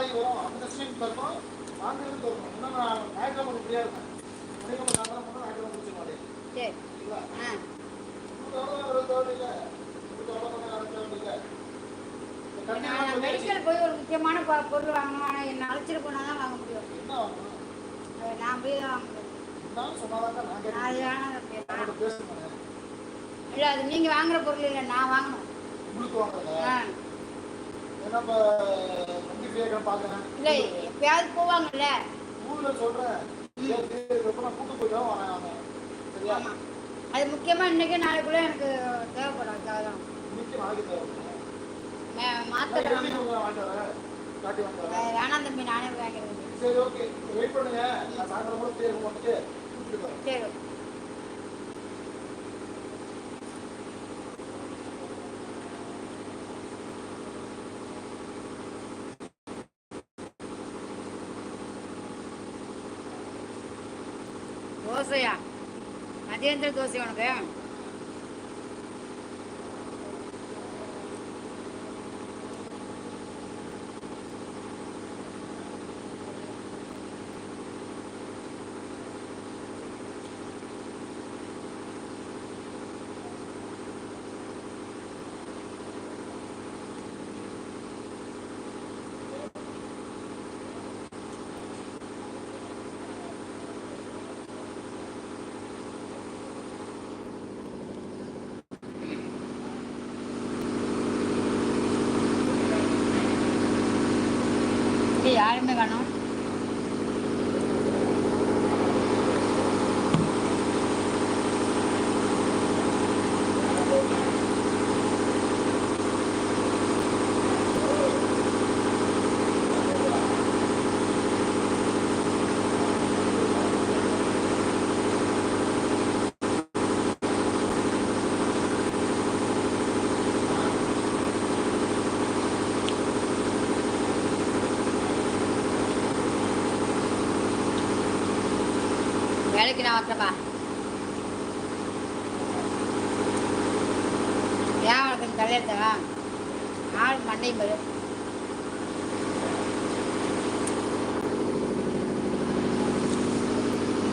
நாளைக்கு வரும் அந்த டெஸ்டினேஷன் தரணும் வாங்குறது தரணும். இன்னும் நான் ஞாயிற்றுக்கிழமை ஃப்ரீயாக இருக்கேன். சனிக்கிழமை சாயந்தரம் போனால் ஞாயிற்றுக்கிழமை முடிச்சு மாட்டேன். சரி இல்லை ஆ நான் மெடிக்கல் போய் ஒரு முக்கியமான பொருள் வாங்கணும். ஆனால் என்னை அழைச்சிட்டு போனால் தான் வாங்க முடியும். நான் போய் தான் வாங்க முடியும். அது இல்லை, அது நீங்கள் வாங்குற பொருள் இல்லை, நான் வாங்கணும். ஆ இல்லை, எப்பயாவது போவாங்கல்ல. அது முக்கியமாக இன்றைக்கி நாளைக்குள்ளே எனக்கு தேவைப்படும். அதுதான் மாத்திரை வேணாம் தம்பி, நானே வாங்கிறேன். சரி தோசையா? மதியானத்தில் தோசை உனக்கு? யாருமே காணும். வேலைக்கு நான் வரப்பா. ஏன் உனக்கு கல்யாணத்தா ஆள் மண்டையும் போய்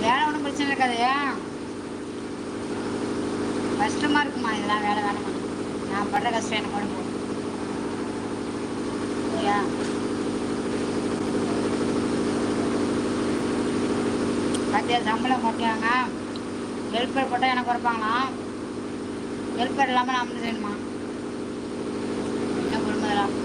வேலை ஒன்றும் பிரச்சனை இருக்காது. கஷ்டமாக இருக்குமா இதெல்லாம்? வேலை வேணாமா? நான் படுற கஷ்டம் எனக்கு கொண்டு போகும். ஏன் பார்த்தியா சம்பளம் போட்டாங்க, ஹெல்ப்பர் போட்டால் எனக்கு குறைப்பாங்களாம். ஹெல்ப்பர் இல்லாமல் நான் வந்து செய்யணுமா? என்ன குடும்பம்?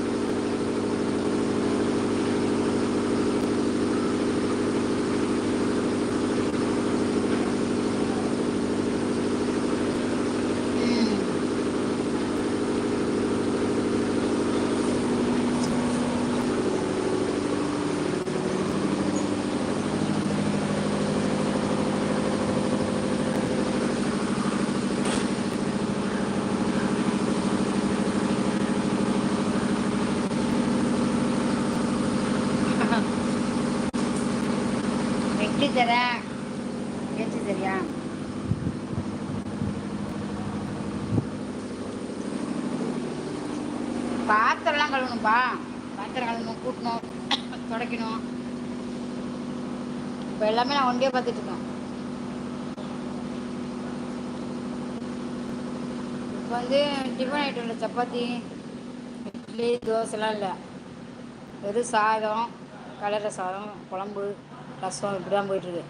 வெட்டி தரேன், பேச்சு சரியா? பாத்திரம்லாம் கழுவணும்ப்பா. பாத்திரம் கழுவணும், கூட்டணும், துடைக்கணும். இப்போ எல்லாமே நான் ஒண்டியே பார்த்துட்டு இருக்கேன். இப்போ வந்து டிஃபன் ஐட்டம் இல்லை, சப்பாத்தி இட்லி தோசைலாம் இல்லை, வெறும் சாதம், கலரை சாதம், குழம்பு, ரசம், இப்படி தான் போயிட்டுருக்கு.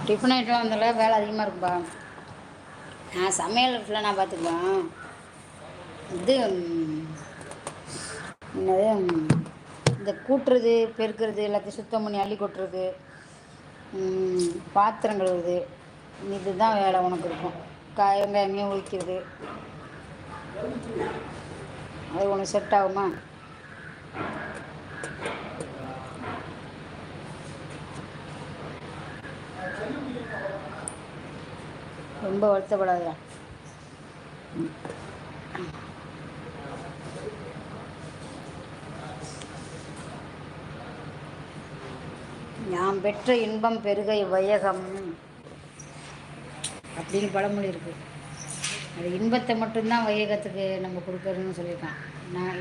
டிஃபன் ஐட்டம் வந்தால வேலை அதிகமாக இருக்குப்பா. நான் சமையல் ஃபுல்லாக நான் பார்த்துக்குவேன். இது என்னது, இந்த கூட்டுறது, பெருக்கிறது, எல்லாத்தையும் சுத்தம் பண்ணி அள்ளி கொட்டுறது, பாத்திரம் கழுவுறது, இதுதான் வேலை உனக்கு இருக்கும். வெங்காயமே ஒழிக்கிறது, அது உனக்கு செட் ஆகுமா? ரொம்ப வருத்தப்படாதா. யாம் பெற்ற இன்பம் பெருகை வையகம் அப்படின்னு பழமொழி இருக்கு. அது இன்பத்தை மட்டும்தான் வையகத்துக்கு நம்ம கொடுக்கறதுன்னு சொல்லியிருக்கான். நான்